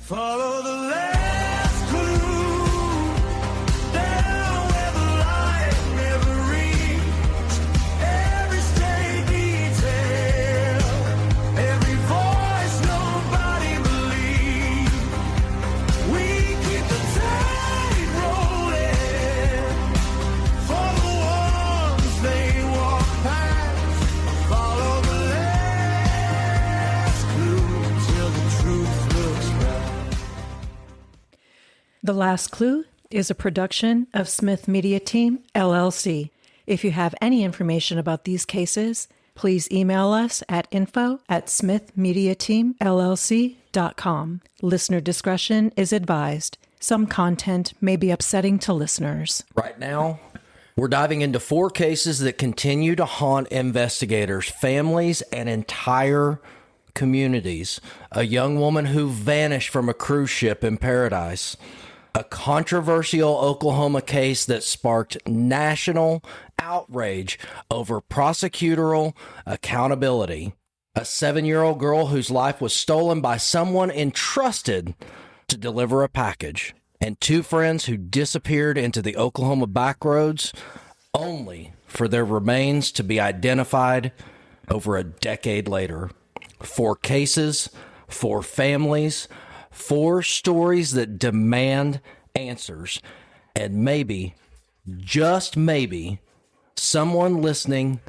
Follow the last clue down where the light never reached. Every stray detail, every voice nobody believed. We keep the tide rolling for the ones they walk past. Follow the last clue till the truth looks back. The Last Clue is a production of Smith Media Team, LLC. If you have any information about these cases, please email us at info@smithmediateamllc.com. Listener discretion is advised. Some content may be upsetting to listeners. Right now, we're diving into 4 cases that continue to haunt investigators, families, and entire communities. A young woman who vanished from a cruise ship in Paradise. A controversial Oklahoma case that sparked national outrage over prosecutorial accountability. A 7-year-old girl whose life was stolen by someone entrusted to deliver a package. And 2 friends who disappeared into the Oklahoma backroads only for their remains to be identified over a decade later. 4 cases, 4 families, 4 stories that demand answers. And maybe, just maybe, someone listening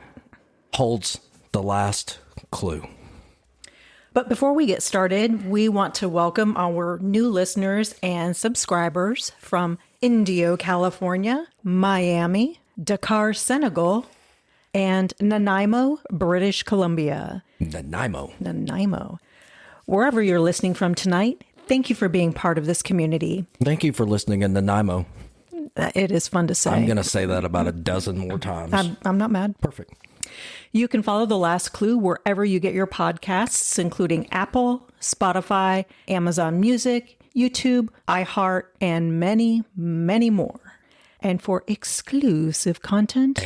holds the last clue. But before we get started, we want to welcome our new listeners and subscribers from Indio, California, Miami, Dakar, Senegal, and Nanaimo, British Columbia. Nanaimo. Wherever you're listening from tonight, thank you for being part of this community. Thank you for listening in Nanaimo. It is fun to say. I'm going to say that about a dozen more times. I'm not mad. Perfect. You can follow The Last Clue wherever you get your podcasts, including Apple, Spotify, Amazon Music, YouTube, iHeart, and many, many more. And for exclusive content,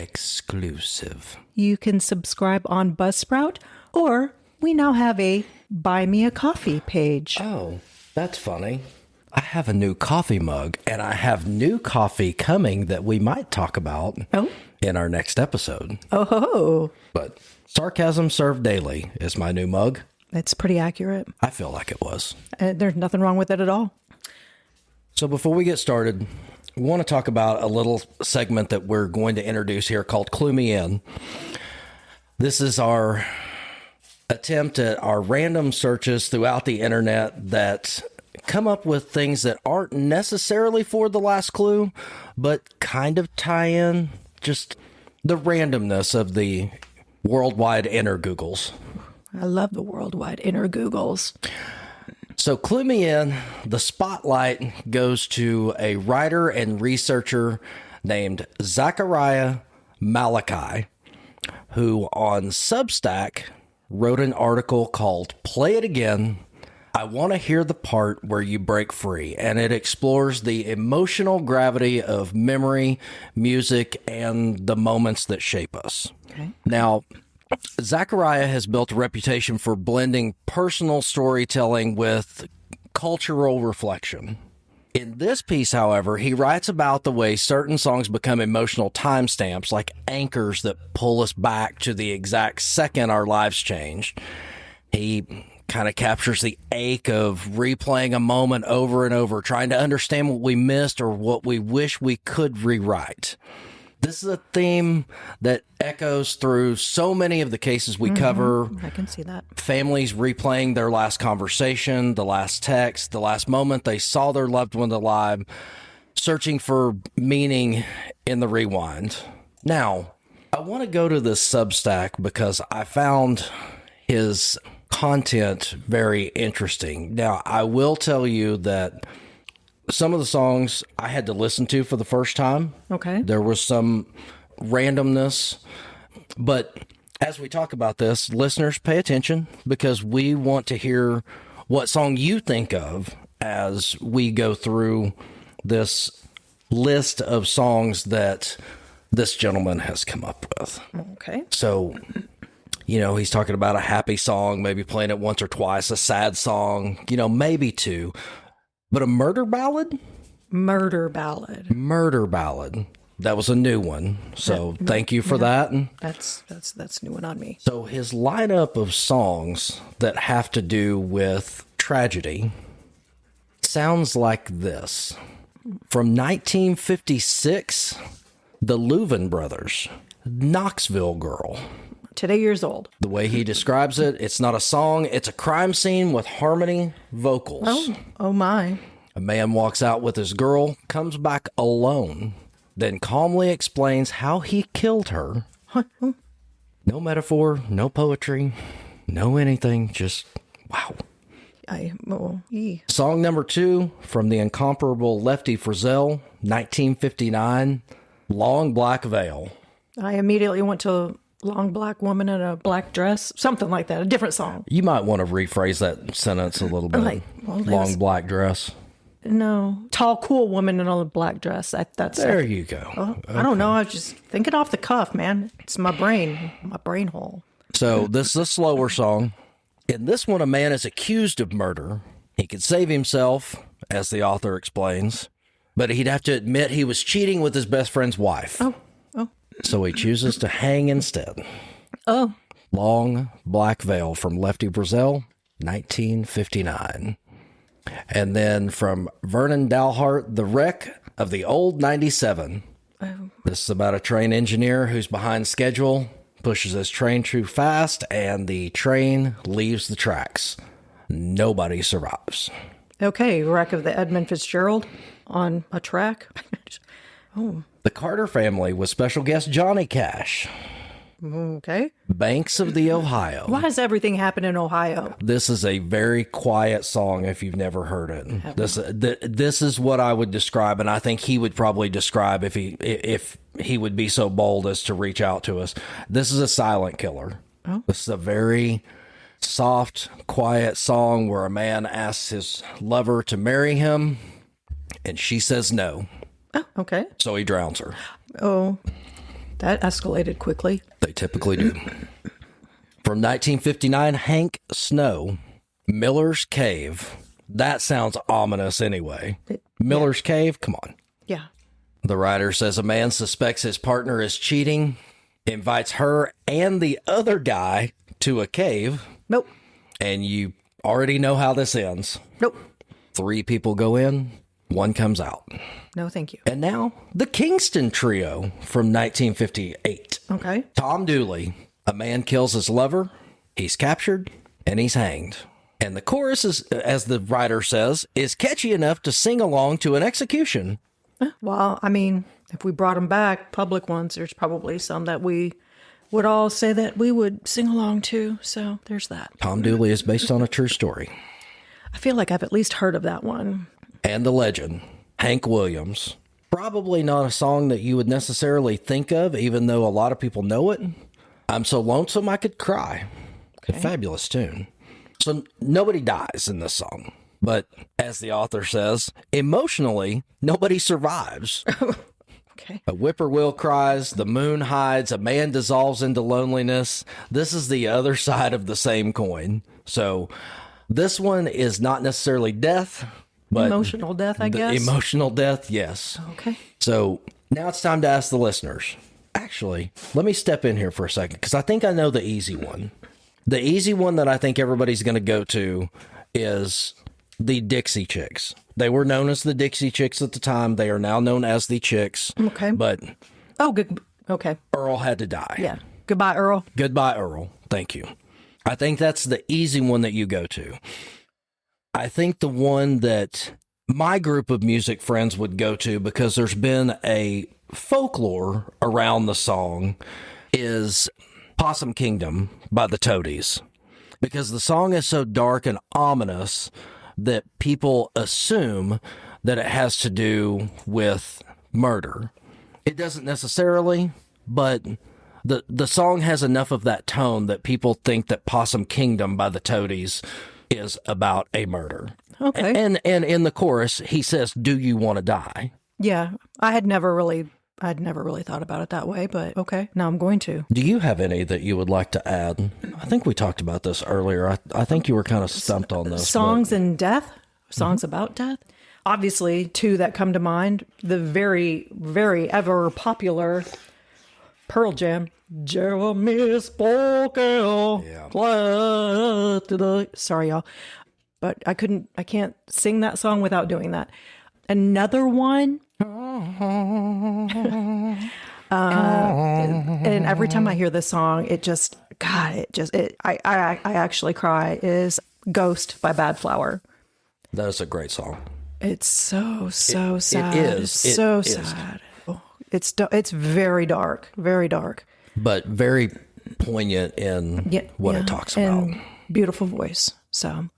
you can subscribe on Buzzsprout, or we now have a Buy Me a Coffee page. Oh, that's funny. I have a new coffee mug, and I have new coffee coming that we might talk about in our next episode. Oh. But sarcasm served daily is my new mug. It's pretty accurate. I feel like it was. There's nothing wrong with it at all. So before we get started, we want to talk about a little segment that we're going to introduce here called Clue Me In. This is our attempt at our random searches throughout the internet that come up with things that aren't necessarily for the last clue, but kind of tie in just the randomness of the worldwide inner Googles. I love the worldwide inner Googles. So Clue Me In, the spotlight goes to a writer and researcher named Zachariah Malachi, who on Substack wrote an article called Play It Again, I Want to Hear the Part Where You Break Free, and it explores the emotional gravity of memory, music, and the moments that shape us. Okay. Now, Zachariah has built a reputation for blending personal storytelling with cultural reflection. In this piece, however, he writes about the way certain songs become emotional timestamps, like anchors that pull us back to the exact second our lives changed. He kind of captures the ache of replaying a moment over and over, trying to understand what we missed or what we wish we could rewrite. This is a theme that echoes through so many of the cases we cover. I can see that. Families replaying their last conversation, the last text, the last moment they saw their loved one alive, searching for meaning in the rewind. Now, I want to go to this Substack because I found his content very interesting. Now, I will tell you that some of the songs I had to listen to for the first time. Okay. There was some randomness. But as we talk about this, listeners, pay attention because we want to hear what song you think of as we go through this list of songs that this gentleman has come up with. Okay. So he's talking about a happy song, maybe playing it once or twice, a sad song, maybe two. But a murder ballad? Murder ballad. Murder ballad. That was a new one. So thank you for that. That's new one on me. So his lineup of songs that have to do with tragedy sounds like this. From 1956, the Louvin Brothers, Knoxville Girl. Today years old. The way he describes it, it's not a song, it's a crime scene with harmony vocals. Oh my. A man walks out with his girl, comes back alone, then calmly explains how he killed her. No metaphor, no poetry, no anything, just wow. Song number 2 from the incomparable Lefty Frizzell, 1959, Long Black Veil. I immediately went to Long Black Woman in a Black Dress, something like that, a different song. You might want to rephrase that sentence a little bit. Long Black Dress. No, Tall Cool Woman in a Black Dress. That's there you go. Okay. I don't know. I was just thinking off the cuff, man. It's my brain hole. So this is a slower song. In this one, a man is accused of murder. He could save himself, as the author explains, but he'd have to admit he was cheating with his best friend's wife. Oh. So he chooses to hang instead. Oh. Long Black Veil from Lefty Frizzell, 1959. And then from Vernon Dalhart, The Wreck of the Old 97. Oh. This is about a train engineer who's behind schedule, pushes his train too fast, and the train leaves the tracks. Nobody survives. Okay, Wreck of the Edmund Fitzgerald on a track. Oh. The Carter family with special guest Johnny Cash. Okay. Banks of the Ohio. Why does everything happen in Ohio? This is a very quiet song if you've never heard it. This is what I would describe, and I think he would probably describe if he would be so bold as to reach out to us. This is a silent killer. Oh. This is a very soft, quiet song where a man asks his lover to marry him, and she says no. Oh, okay. So he drowns her. Oh, that escalated quickly. They typically do. From 1959, Hank Snow, Miller's Cave. That sounds ominous anyway. Miller's Cave? Come on. Yeah. The writer says a man suspects his partner is cheating, invites her and the other guy to a cave. Nope. And you already know how this ends. Nope. 3 people go in, 1 comes out. No, thank you. And now, the Kingston Trio from 1958. Okay. Tom Dooley. A man kills his lover, he's captured, and he's hanged. And the chorus, is, as the writer says, is catchy enough to sing along to an execution. Well, I mean, if we brought them back, public ones, there's probably some that we would all say that we would sing along to. So there's that. Tom Dooley is based on a true story. I feel like I've at least heard of that one. And the legend, Hank Williams. Probably not a song that you would necessarily think of, even though a lot of people know it. I'm so lonesome I could cry. Okay. A fabulous tune. So nobody dies in this song. But as the author says, emotionally, nobody survives. Okay. A whippoorwill cries, the moon hides, a man dissolves into loneliness. This is the other side of the same coin. So this one is not necessarily death, but emotional death, I guess. Emotional death, yes. Okay. So now it's time to ask the listeners. Actually, let me step in here for a second, because I think I know the easy one. The easy one that I think everybody's going to go to is the Dixie Chicks. They were known as the Dixie Chicks at the time. They are now known as the Chicks. Okay. But oh, good. Okay. Earl had to die. Yeah. Goodbye, Earl. Goodbye, Earl. Thank you. I think that's the easy one that you go to. I think the one that my group of music friends would go to, because there's been a folklore around the song, is Possum Kingdom by the Toadies. Because the song is so dark and ominous that people assume that it has to do with murder. It doesn't necessarily, but the song has enough of that tone that people think that Possum Kingdom by the Toadies is about a murder. Okay. And in the chorus, he says, "Do you want to die?" Yeah. I had never really I'd never really thought about it that way, but okay, now I'm going to. Do you have any that you would like to add? I think we talked about this earlier. I think you were kind of stumped on this. Songs and death? Songs about death? Obviously, two that come to mind. The very, very ever popular Pearl Jam. Jeremy Spoken. Yeah. Sorry, y'all. But I can't sing that song without doing that. Another one. And every time I hear this song, I actually cry, is Ghost by Bad Flower. That is a great song. It's so sad. It is. So sad. Oh, it's very dark, but very poignant in what it talks about. And beautiful voice. So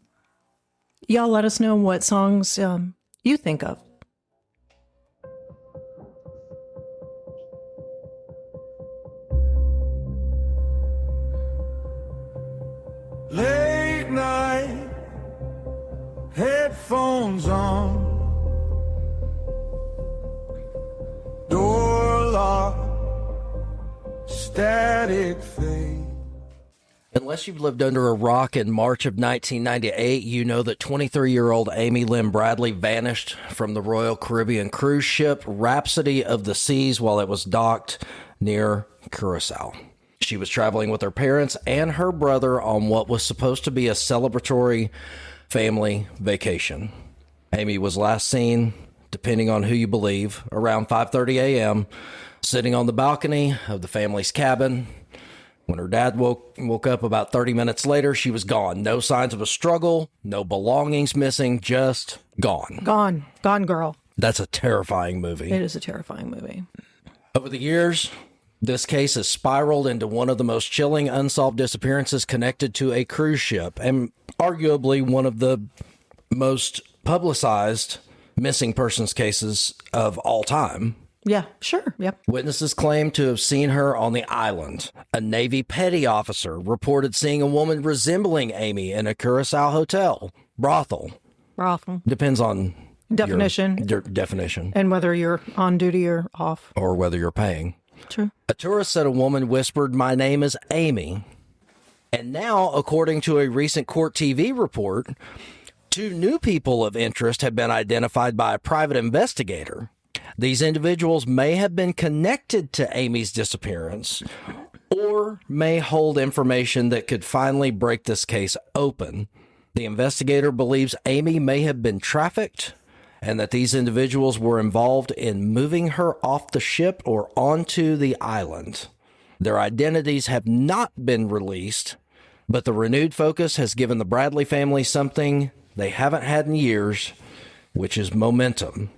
y'all let us know what songs you think of. Late night, headphones on, door locked, static fade. Unless you've lived under a rock in March of 1998, you know that 23-year-old Amy Lynn Bradley vanished from the Royal Caribbean cruise ship Rhapsody of the Seas while it was docked near Curacao. She was traveling with her parents and her brother on what was supposed to be a celebratory family vacation. Amy was last seen, depending on who you believe, around 5:30 a.m., sitting on the balcony of the family's cabin. When her dad woke up about 30 minutes later, she was gone. No signs of a struggle, no belongings missing, just gone. Gone, girl. That's a terrifying movie. It is a terrifying movie. Over the years, this case has spiraled into one of the most chilling unsolved disappearances connected to a cruise ship, and arguably one of the most publicized missing persons cases of all time. Yeah, sure. Yep. Witnesses claim to have seen her on the island. A Navy petty officer reported seeing a woman resembling Amy in a Curacao hotel. Brothel. Depends on definition. Your definition. And whether you're on duty or off. Or whether you're paying. True. A tourist said a woman whispered, "My name is Amy." And now, according to a recent court TV report, 2 new people of interest have been identified by a private investigator. These individuals may have been connected to Amy's disappearance or may hold information that could finally break this case open. The investigator believes Amy may have been trafficked and that these individuals were involved in moving her off the ship or onto the island. Their identities have not been released, but the renewed focus has given the Bradley family something they haven't had in years, which is momentum.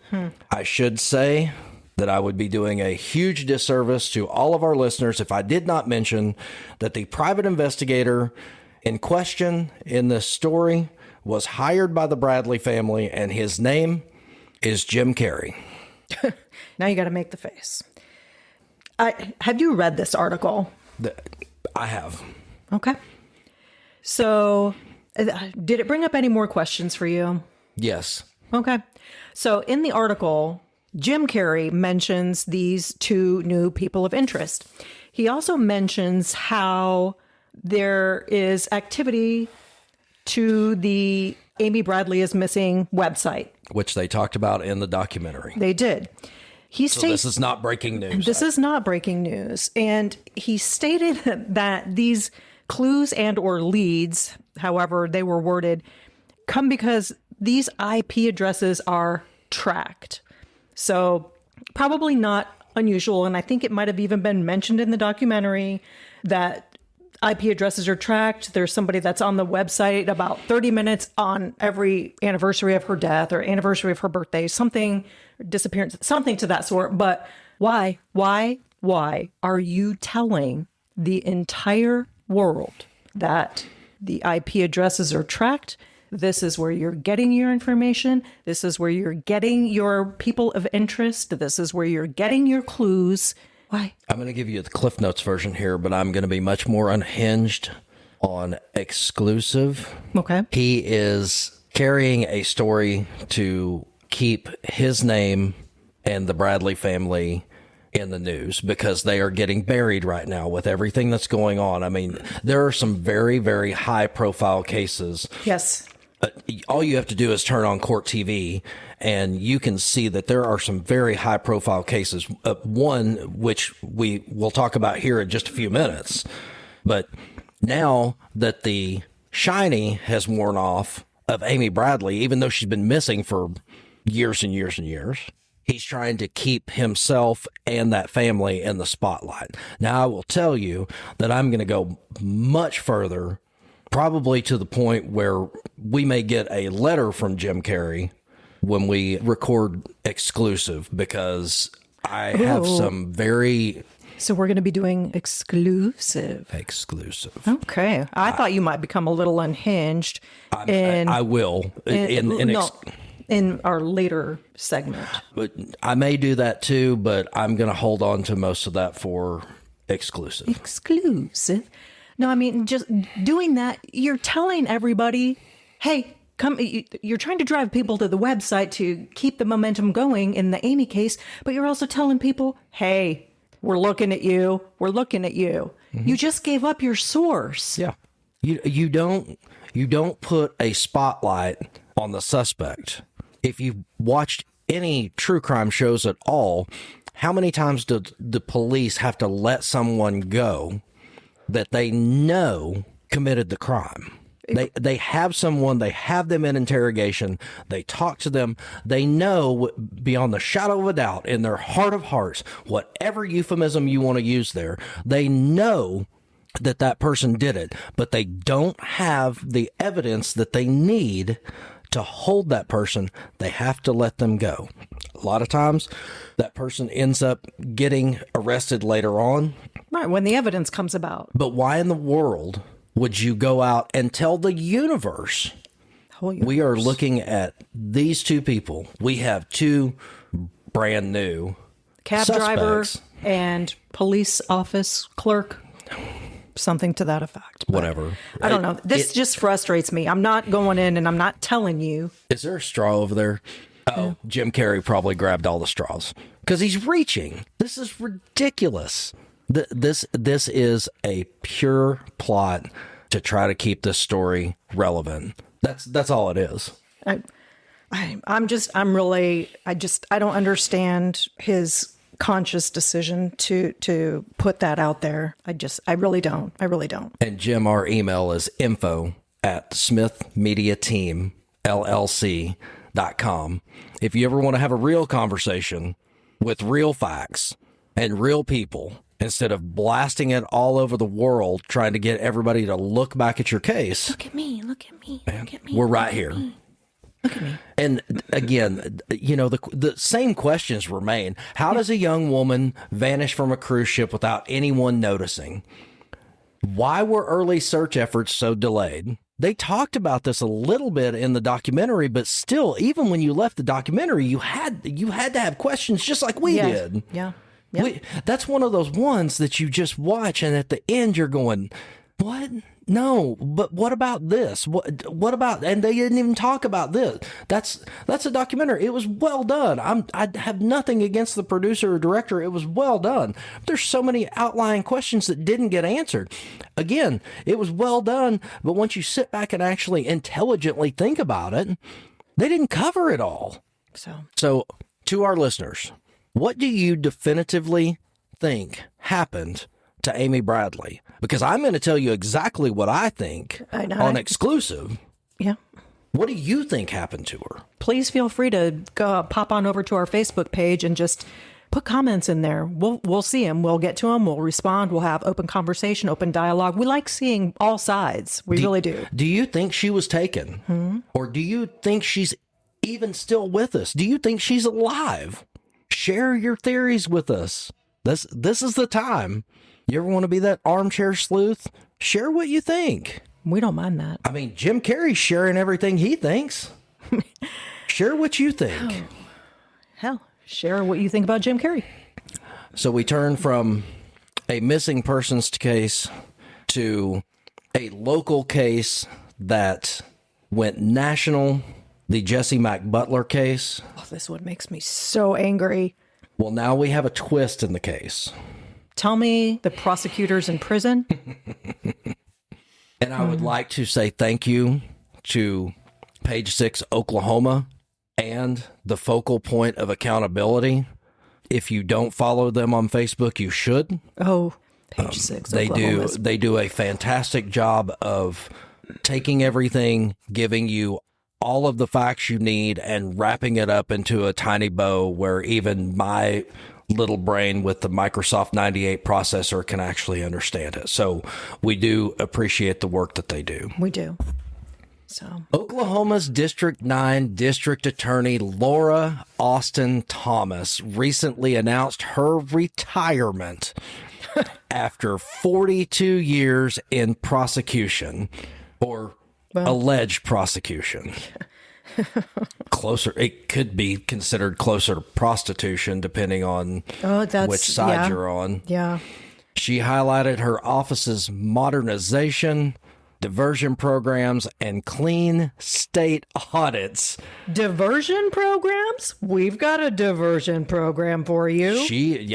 I should say that I would be doing a huge disservice to all of our listeners if I did not mention that the private investigator in question in this story was hired by the Bradley family, and his name is Jim Carrey. Now you got to make the face. Have you read this article? I have. Okay. So, did it bring up any more questions for you? Yes. Okay. So, in the article, Jim Carrey mentions these 2 new people of interest. He also mentions how there is activity to the Amy Bradley is Missing website, Which they talked about in the documentary. They did. So this is not breaking news. This is not breaking news. And he stated that these clues and or leads, however they were worded, come because these IP addresses are tracked. So probably not unusual. And I think it might have even been mentioned in the documentary that IP addresses are tracked. There's somebody that's on the website about 30 minutes on every anniversary of her death or anniversary of her birthday, something, disappearance, something to that sort. But why are you telling the entire world that the IP addresses are tracked? This is where you're getting your information. This is where you're getting your people of interest. This is where you're getting your clues. Why? I'm going to give you the Cliff Notes version here, but I'm going to be much more unhinged on exclusive. Okay. He is carrying a story to keep his name and the Bradley family in the news because they are getting buried right now with everything that's going on. I mean, there are some very, very high profile cases. Yes. All you have to do is turn on court TV and you can see that there are some very high profile cases. One, which we will talk about here in just a few minutes. But now that the shiny has worn off of Amy Bradley, even though she's been missing for years and years and years, he's trying to keep himself and that family in the spotlight. Now, I will tell you that I'm going to go much further, probably to the point where we may get a letter from Jim Carrey when we record exclusive, because I have some very... So we're going to be doing exclusive. Okay. I thought you might become a little unhinged. I will. In our later segment. But I may do that too, but I'm going to hold on to most of that for exclusive. Exclusive? No, I mean, just doing that, you're telling everybody, hey, come. You're trying to drive people to the website to keep the momentum going in the Amy case, but you're also telling people, hey, we're looking at you. We're looking at you. Mm-hmm. You just gave up your source. Yeah. You don't put a spotlight on the suspect. If you've watched any true crime shows at all, how many times do the police have to let someone go that they know committed the crime? They have someone, they have them in interrogation, they talk to them, they know beyond the shadow of a doubt in their heart of hearts, whatever euphemism you want to use there, they know that that person did it, but they don't have the evidence that they need to hold that person. They have to let them go. A lot of times that person ends up getting arrested later on. Right, when the evidence comes about. But why in the world would you go out and tell the universe? We are looking at these two people. We have two brand new cab suspects. Driver and police office clerk. Something to that effect. Whatever. I don't know. This just frustrates me. I'm not going in and I'm not telling you. Is there a straw over there? Oh, Jim Carrey probably grabbed all the straws because he's reaching. This is ridiculous. This is a pure plot to try to keep this story relevant. That's all it is. I don't understand his conscious decision to put that out there. I really don't. And Jim, our email is info@smithmediateamllc.com. If you ever want to have a real conversation with real facts and real people, instead of blasting it all over the world, trying to get everybody to look back at your case. Look at me. We're right here. Look at me. And again, the same questions remain. How does a young woman vanish from a cruise ship without anyone noticing? Why were early search efforts so delayed? They talked about this a little bit in the documentary, but still, even when you left the documentary, you had to have questions just like we did. Yeah. Yep. That's one of those ones that you just watch, and at the end you're going, what? No, but what about this? What about, and they didn't even talk about this. That's a documentary. It was well done. I have nothing against the producer or director. It was well done. There's so many outlying questions that didn't get answered. Again, it was well done, but once you sit back and actually intelligently think about it, they didn't cover it all. So to our listeners, what do you definitively think happened to Amy Bradley? Because I'm going to tell you exactly what I think on exclusive. Yeah. What do you think happened to her? Please feel free to go pop on over to our Facebook page and just put comments in there. We'll see them. We'll get to them. We'll respond. We'll have open conversation, open dialogue. We like seeing all sides. We really do. Do you think she was taken? Or do you think she's even still with us? Do you think she's alive? Share your theories with us. This is the time. You ever want to be that armchair sleuth? Share what you think. We don't mind that. I mean, Jim Carrey's sharing everything he thinks. Share what you think. Hell, share what you think about Jim Carrey. So we turn from a missing persons case to a local case that went national, the Jesse Butler case. Oh, this one makes me so angry. Well, now we have a twist in the case. Tell me the prosecutor's in prison. And I would like to say thank you to Page 6 Oklahoma and the Focal Point of Accountability. If you don't follow them on Facebook, you should. Oh, Page 6 They Oklahoma. they do a fantastic job of taking everything, giving you all of the facts you need, and wrapping it up into a tiny bow where even my little brain with the Microsoft 98 processor can actually understand it. So we do appreciate the work that they do. We do. So Oklahoma's District 9 District Attorney Laura Austin Thomas recently announced her retirement after 42 years in prosecution, or alleged prosecution. Closer, it could be considered closer to prostitution depending on which side you're on. Yeah. She highlighted her office's modernization, diversion programs, and clean state audits. Diversion programs? We've got a diversion program for you. She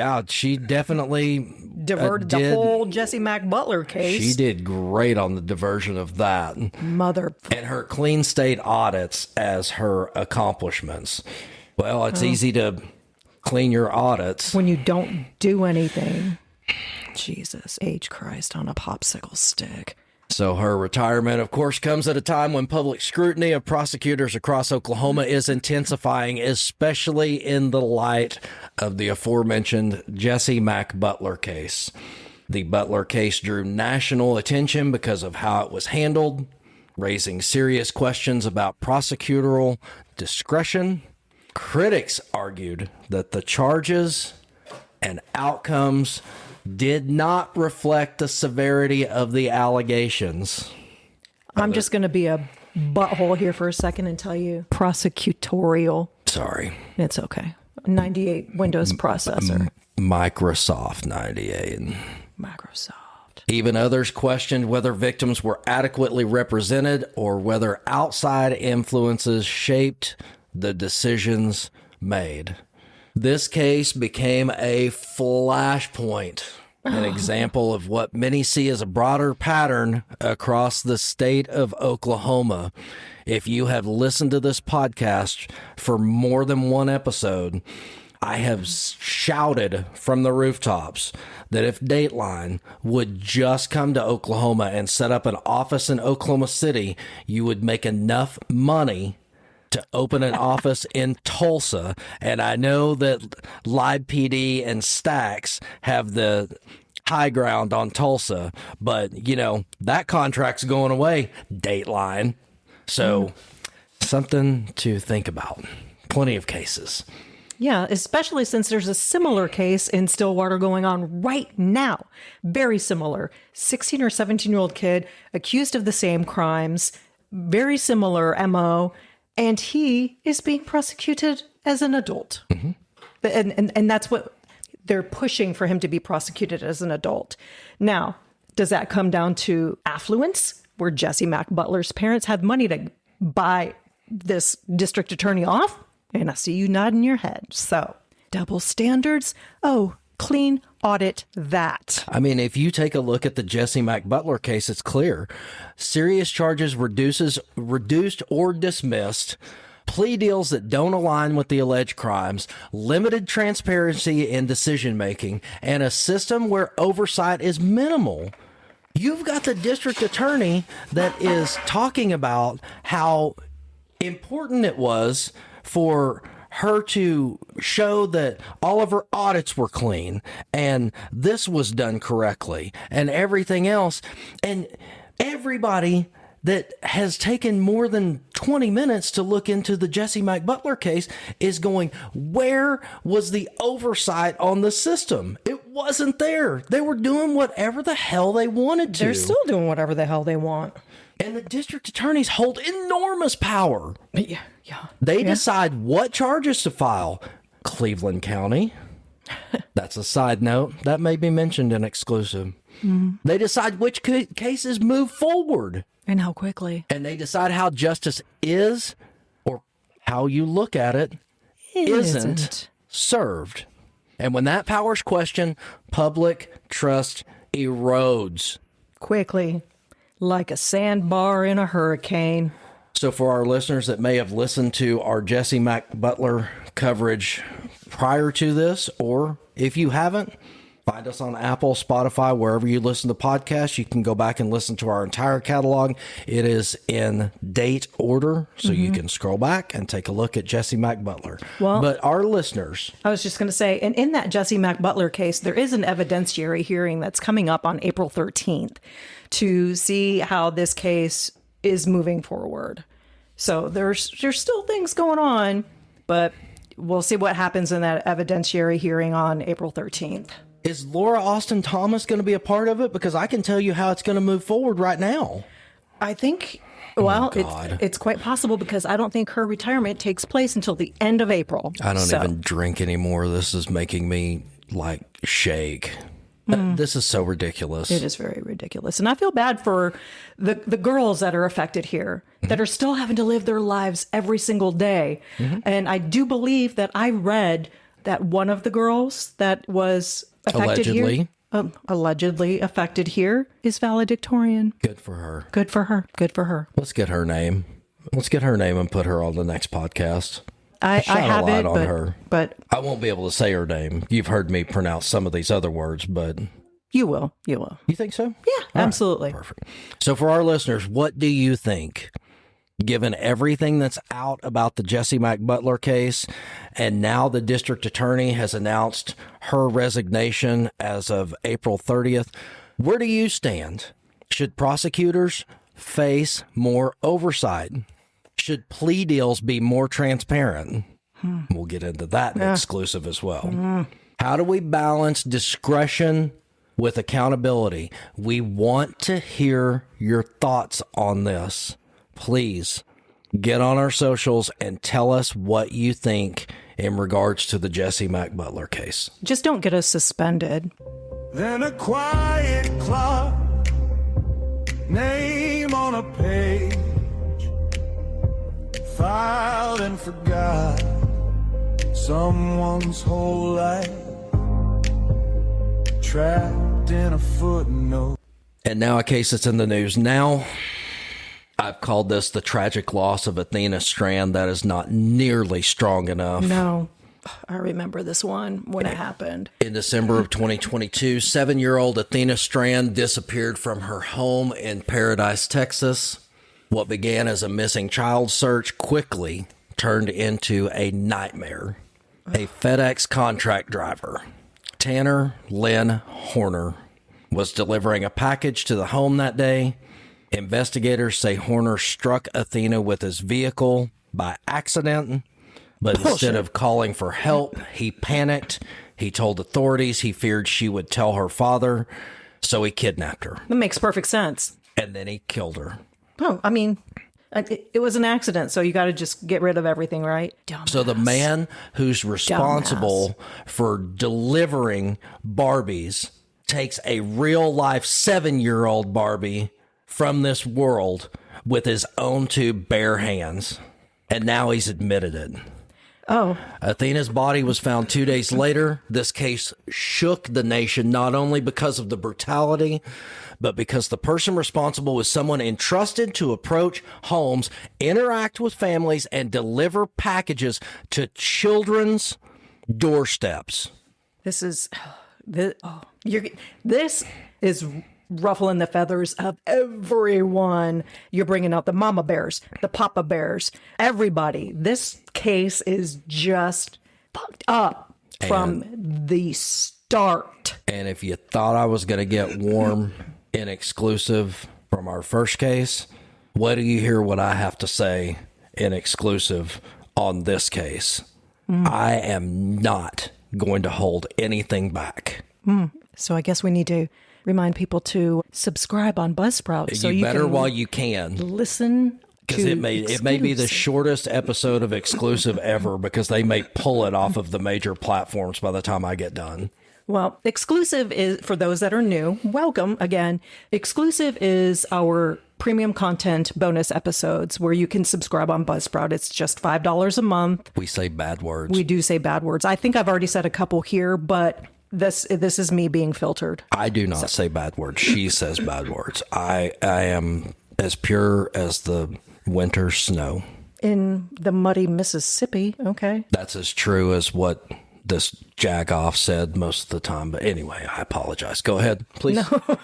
definitely Diverted the whole Jesse Butler case. She did great on the diversion of that. Mother. And her clean state audits as her accomplishments. Well, it's easy to clean your audits When you don't do anything. Jesus H. Christ on a popsicle stick. So her retirement, of course, comes at a time when public scrutiny of prosecutors across Oklahoma is intensifying, especially in the light of the aforementioned Jesse Butler case. The Butler case drew national attention because of how it was handled, raising serious questions about prosecutorial discretion. Critics argued that the charges and outcomes did not reflect the severity of the allegations. I'm just going to be a butthole here for a second and tell you prosecutorial. Sorry. It's okay. 98 Windows processor. Microsoft 98. Microsoft. Even others questioned whether victims were adequately represented or whether outside influences shaped the decisions made. This case became a flashpoint, an example of what many see as a broader pattern across the state of Oklahoma. If you have listened to this podcast for more than one episode, I have shouted from the rooftops that if Dateline would just come to Oklahoma and set up an office in Oklahoma City, you would make enough money to open an office in Tulsa. And I know that Live PD and Stax have the high ground on Tulsa, but, you know, that contract's going away, Dateline. So something to think about. Plenty of cases. Yeah, especially since there's a similar case in Stillwater going on right now. Very similar. 16 or 17-year-old kid accused of the same crimes. Very similar MO. And he is being prosecuted as an adult. Mm-hmm. And that's what they're pushing for him to be prosecuted as an adult. Now, does that come down to affluence, where Jesse Butler's parents had money to buy this district attorney off? And I see you nodding your head. So, double standards? Oh, clean audit that. I mean, if you take a look at the Jesse Butler case, it's clear. Serious charges reduced or dismissed, plea deals that don't align with the alleged crimes, limited transparency in decision-making, and a system where oversight is minimal. You've got the district attorney that is talking about how important it was for her to show that all of her audits were clean and this was done correctly and everything else. And everybody that has taken more than 20 minutes to look into the Jesse Butler case is going, where was the oversight on the system? It wasn't there. They were doing whatever the hell they wanted to. They're still doing whatever the hell they want. And the district attorneys hold enormous power. Yeah. They decide what charges to file. Cleveland County. That's a side note. That may be mentioned in exclusive. Mm-hmm. They decide which cases move forward. And how quickly. And they decide how justice is, or how you look at it, isn't served. And when that power's questioned, public trust erodes. Quickly, like a sandbar in a hurricane. So for our listeners that may have listened to our Jesse Butler coverage prior to this, or if you haven't, find us on Apple, Spotify, wherever you listen to podcasts. You can go back and listen to our entire catalog. It is in date order, so you can scroll back and take a look at Jesse Butler. Well, but our listeners... I was just going to say, and in that Jesse Butler case, there is an evidentiary hearing that's coming up on April 13th to see how this case is moving forward. So there's still things going on, but we'll see what happens in that evidentiary hearing on April 13th. Is Laura Austin Thomas going to be a part of it? Because I can tell you how it's going to move forward right now. I think, well, it's quite possible because I don't think her retirement takes place until the end of April. I don't even drink anymore. This is making me, shake. This is so ridiculous. It is very ridiculous. And I feel bad for the girls that are affected here, that are still having to live their lives every single day. And I do believe that I read that one of the girls that was affected allegedly affected here is valedictorian. Good for her. Good for her. Good for her. Let's get her name. Let's get her name and put her on the next podcast. I have it, but I won't be able to say her name. You've heard me pronounce some of these other words, but you will. You will. You think so? Yeah, absolutely. Right, perfect. So for our listeners, what do you think? Given everything that's out about the Jesse Butler case, and now the district attorney has announced her resignation as of April 30th, where do you stand? Should prosecutors face more oversight? Should plea deals be more transparent? We'll get into that in exclusive as well. How do we balance discretion with accountability? We want to hear your thoughts on this. Please get on our socials and tell us what you think in regards to the Jesse Butler case. Just don't get us suspended. Then a quiet clock, name on a page, filed and forgot, someone's whole life, trapped in a footnote. And now a case that's in the news now. I've called this the tragic loss of Athena Strand. That is not nearly strong enough. No, I remember this one when it happened. In December of 2022, 7-year-old Athena Strand disappeared from her home in Paradise, Texas. What began as a missing child search quickly turned into a nightmare. A FedEx contract driver, Tanner Lynn Horner, was delivering a package to the home that day. Investigators say Horner struck Athena with his vehicle by accident, but instead of calling for help, he panicked. He told authorities he feared she would tell her father, so he kidnapped her. That makes perfect sense. And then he killed her. Oh, I mean, it was an accident, so you got to just get rid of everything, right? Dumbass. So the man who's responsible for delivering Barbies takes a real-life 7-year-old Barbie from this world with his own two bare hands. And now he's admitted it. Oh. Athena's body was found 2 days later. This case shook the nation, not only because of the brutality, but because the person responsible was someone entrusted to approach homes, interact with families, and deliver packages to children's doorsteps. This is ruffling the feathers of everyone. You're bringing out the mama bears, the papa bears, everybody. This case is just fucked up from the start. And if you thought I was going to get warm in exclusive from our first case, wait till you hear what I have to say in exclusive on this case. I am not going to hold anything back. So I guess we need to remind people to subscribe on Buzzsprout. So you better can while you can listen. Because it may be the shortest episode of exclusive ever, because they may pull it off of the major platforms by the time I get done. Well, exclusive is, for those that are new, welcome again. Exclusive is our premium content bonus episodes where you can subscribe on Buzzsprout. It's just $5 a month. We say bad words. We do say bad words. I think I've already said a couple here, but this is me being filtered. I do not say bad words. She says bad words. I am as pure as the winter snow. In the muddy Mississippi. Okay. That's as true as what this jagoff said most of the time. But anyway, I apologize. Go ahead, please. No.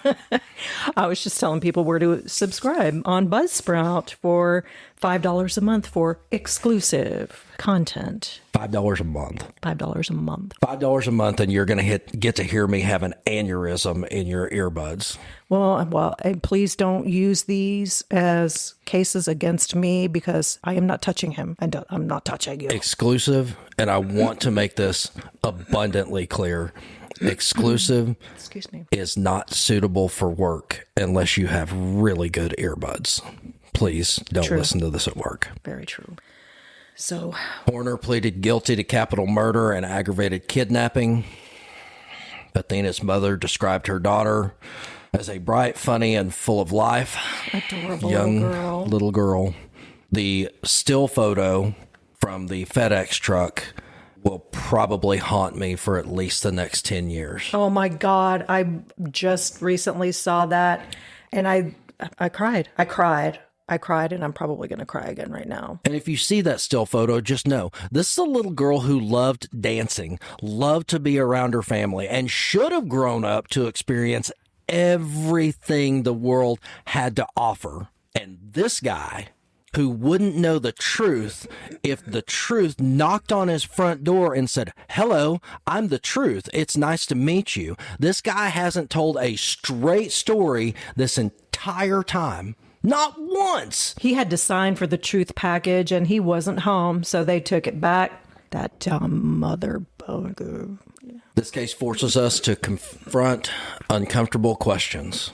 I was just telling people where to subscribe on Buzzsprout for $5 a month for exclusive content. $5 a month. $5 a month. $5 a month, and you're going to get to hear me have an aneurysm in your earbuds. Well, and please don't use these as cases against me because I am not touching him. I'm not touching you. Exclusive, and I want to make this abundantly clear. Exclusive Excuse me. is not suitable for work unless you have really good earbuds. Please don't listen to this at work. Very true. So, Horner pleaded guilty to capital murder and aggravated kidnapping. Athena's mother described her daughter as a bright, funny, and full of life adorable young little girl. The still photo from the FedEx truck will probably haunt me for at least the next 10 years. Oh my God. I just recently saw that and I cried. I cried, and I'm probably going to cry again right now. And if you see that still photo, just know this is a little girl who loved dancing, loved to be around her family, and should have grown up to experience everything the world had to offer. And this guy, who wouldn't know the truth if the truth knocked on his front door and said, "Hello, I'm the truth. It's nice to meet you." This guy hasn't told a straight story this entire time. Not once. He had to sign for the truth package and he wasn't home, so they took it back. That dumb mother bugger. This case forces us to confront uncomfortable questions.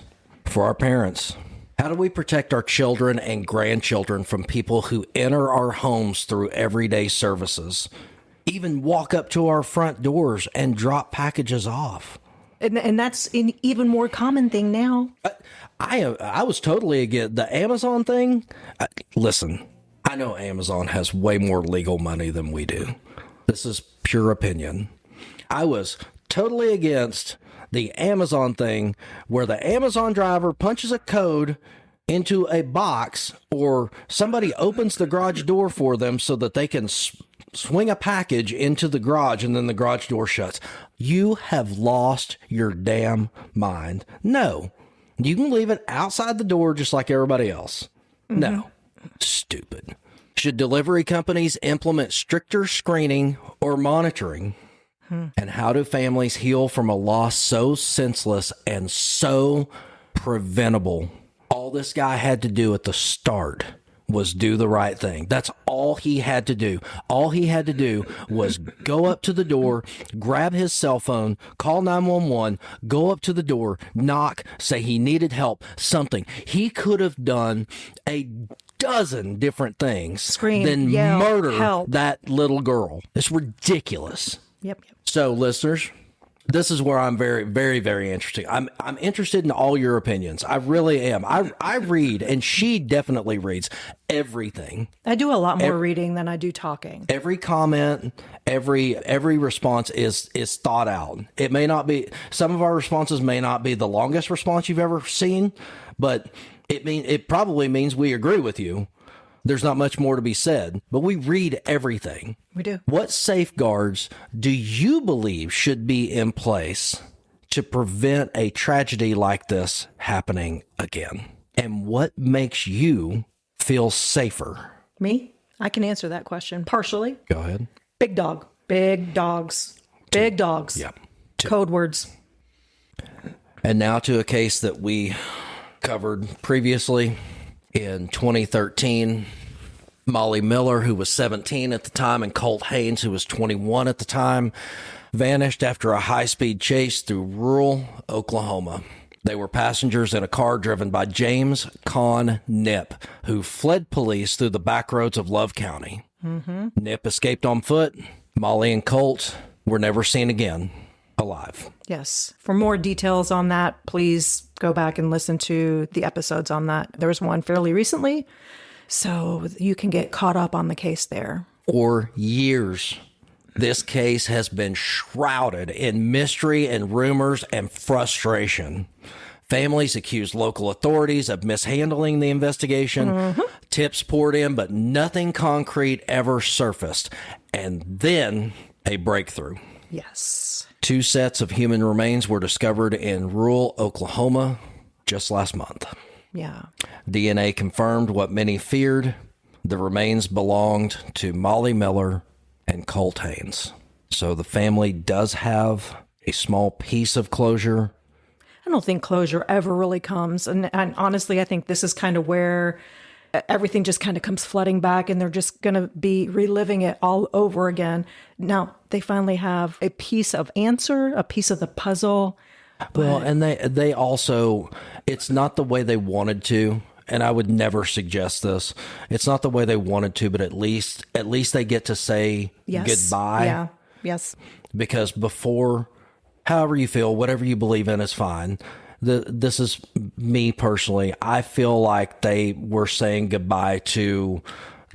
For our parents, how do we protect our children and grandchildren from people who enter our homes through everyday services, even walk up to our front doors and drop packages off? And that's an even more common thing now. I was totally against the Amazon thing. Listen, I know Amazon has way more legal money than we do. This is pure opinion. I was totally against the Amazon thing where the Amazon driver punches a code into a box or somebody opens the garage door for them so that they can swing a package into the garage and then the garage door shuts. You have lost your damn mind. No, you can leave it outside the door just like everybody else. Mm-hmm. No, stupid. Should delivery companies implement stricter screening or monitoring? And how do families heal from a loss so senseless and so preventable? All this guy had to do at the start was do the right thing. That's all he had to do. All he had to do was go up to the door, grab his cell phone, call 911, go up to the door, knock, say he needed help, something. He could have done a dozen different things Scream, than yell, murder help. that little girl. It's ridiculous. Yep. So, listeners, this is where I'm very, very, very interested. I'm interested in all your opinions. I really am. I read, and she definitely reads everything. I do a lot more reading than I do talking. Every comment, every response is thought out. It may not be, some of our responses may not be the longest response you've ever seen, but it probably means we agree with you. There's not much more to be said, but we read everything. We do. What safeguards do you believe should be in place to prevent a tragedy like this happening again? And what makes you feel safer? Me? I can answer that question partially. Go ahead. Big dog. Big dogs. Big dogs. Yeah. Code words. And now to a case that we covered previously. In 2013, Molly Miller, who was 17 at the time, and Colt Haynes, who was 21 at the time, vanished after a high-speed chase through rural Oklahoma. They were passengers in a car driven by James Con Nip, who fled police through the back roads of Love County. Mm-hmm. Nip escaped on foot. Molly and Colt were never seen again. alive. Yes. For more details on that, please go back and listen to the episodes on that. There was one fairly recently, so you can get caught up on the case there. For years, this case has been shrouded in mystery and rumors and frustration. Families accused local authorities of mishandling the investigation. Tips poured in, but nothing concrete ever surfaced. And then a breakthrough. Yes. 2 sets of human remains were discovered in rural Oklahoma just last month. Yeah. DNA confirmed what many feared. The remains belonged to Molly Miller and Colt Haynes. So the family does have a small piece of closure. I don't think closure ever really comes. And honestly, I think this is kind of where everything just kind of comes flooding back and they're just going to be reliving it all over again. Now, they finally have a piece of answer, a piece of the puzzle. Well, and they also, it's not the way they wanted to. And I would never suggest this. It's not the way they wanted to, but at least they get to say goodbye. Yeah. Yes. Because before, however you feel, whatever you believe in is fine. This is me personally. I feel like they were saying goodbye to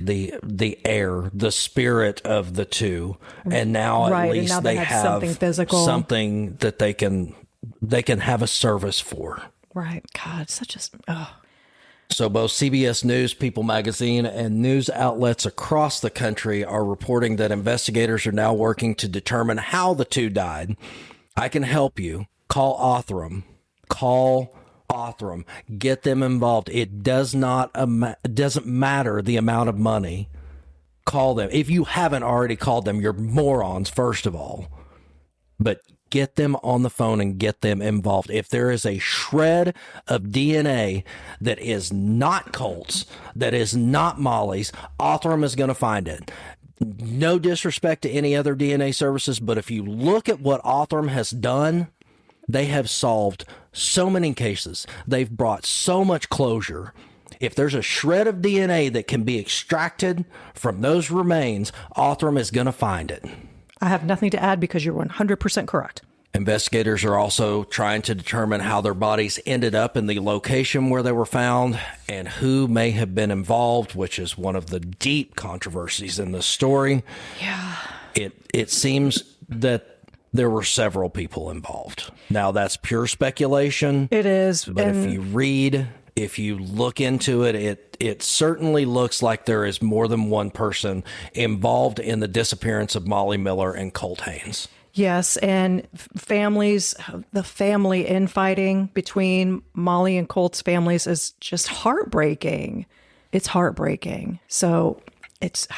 the air, the spirit of the two, and now at least now they have have something physical, something that they can have a service for. Right. God, such a. So both CBS News, People Magazine, and news outlets across the country are reporting that investigators are now working to determine how the two died. I can help you. Call Othram. Get them involved. It doesn't matter the amount of money. Call them. If you haven't already called them, you're morons, first of all. But get them on the phone and get them involved. If there is a shred of DNA that is not Colt's, that is not Molly's, Othram is going to find it. No disrespect to any other DNA services, but if you look at what Othram has done, they have solved so many cases. They've brought so much closure. If there's a shred of DNA that can be extracted from those remains, Othram is going to find it. I have nothing to add because you're 100% correct. Investigators are also trying to determine how their bodies ended up in the location where they were found and who may have been involved, which is one of the deep controversies in this story. Yeah. It seems that there were several people involved. Now, that's pure speculation. It is. But if you look into it, it certainly looks like there is more than one person involved in the disappearance of Molly Miller and Colt Haynes. Yes, and the family infighting between Molly and Colt's families is just heartbreaking. It's heartbreaking. So it's,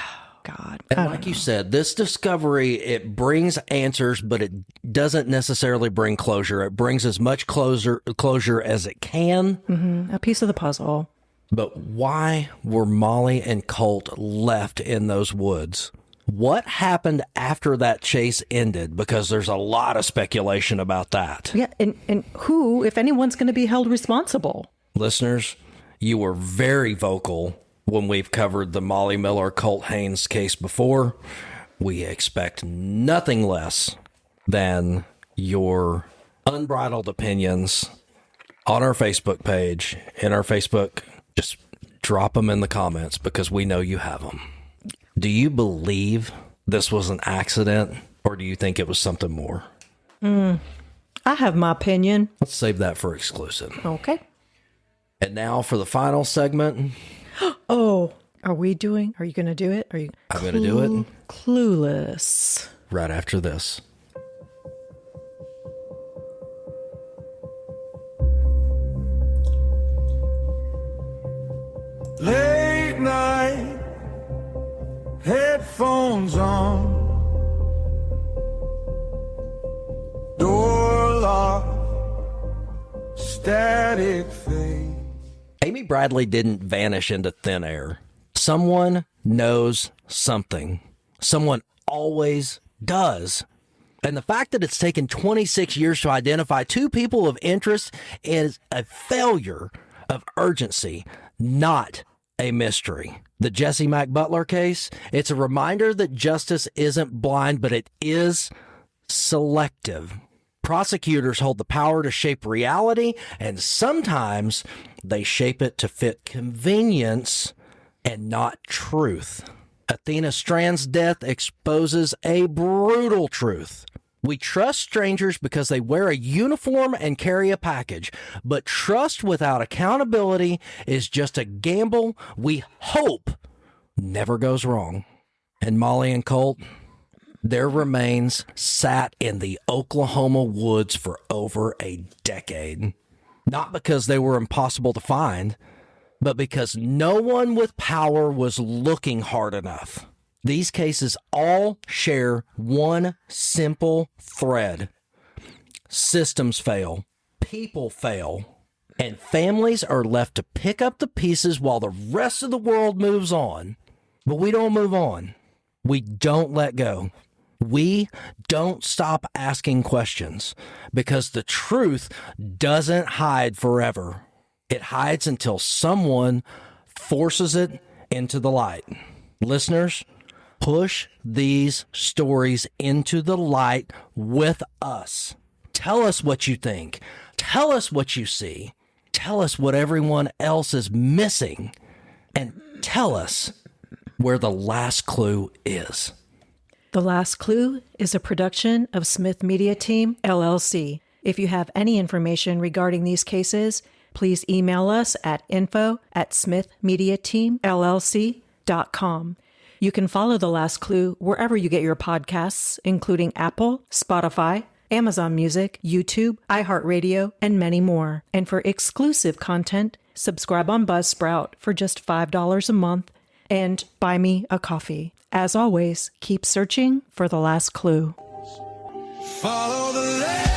God. And like you said, this discovery, it brings answers, but it doesn't necessarily bring closure. It brings as much closure as it can. Mm-hmm. A piece of the puzzle. But why were Molly and Colt left in those woods? What happened after that chase ended? Because there's a lot of speculation about that. Yeah, and who, if anyone's going to be held responsible? Listeners, you were very vocal when we've covered the Molly Miller Colt Haynes case before. We expect nothing less than your unbridled opinions on our Facebook page. In our Facebook, just drop them in the comments because we know you have them. Do you believe this was an accident, or do you think it was something more? I have my opinion. Let's save that for exclusive. Okay. And now for the final segment. Oh, are you going to do it? I'm going to do it. Clueless. Right after this. Late night, headphones on, door locked, static fade. Amy Bradley didn't vanish into thin air. Someone knows something. Someone always does. And the fact that it's taken 26 years to identify two people of interest is a failure of urgency, not a mystery. The Jesse Butler case, it's a reminder that justice isn't blind, but it is selective. Prosecutors hold the power to shape reality, and sometimes they shape it to fit convenience and not truth. Athena Strand's death exposes a brutal truth. We trust strangers because they wear a uniform and carry a package, but trust without accountability is just a gamble we hope never goes wrong. And Molly and Colt, their remains sat in the Oklahoma woods for over a decade. Not because they were impossible to find, but because no one with power was looking hard enough. These cases all share one simple thread. Systems fail, people fail, and families are left to pick up the pieces while the rest of the world moves on. But we don't move on. We don't let go. We don't stop asking questions because the truth doesn't hide forever. It hides until someone forces it into the light. Listeners, push these stories into the light with us. Tell us what you think. Tell us what you see. Tell us what everyone else is missing. And tell us where the last clue is. The Last Clue is a production of Smith Media Team, LLC. If you have any information regarding these cases, please email us at info@smithmediateamllc.com. You can follow The Last Clue wherever you get your podcasts, including Apple, Spotify, Amazon Music, YouTube, iHeartRadio, and many more. And for exclusive content, subscribe on Buzzsprout for just $5 a month and buy me a coffee. As always, keep searching for the last clue. Follow the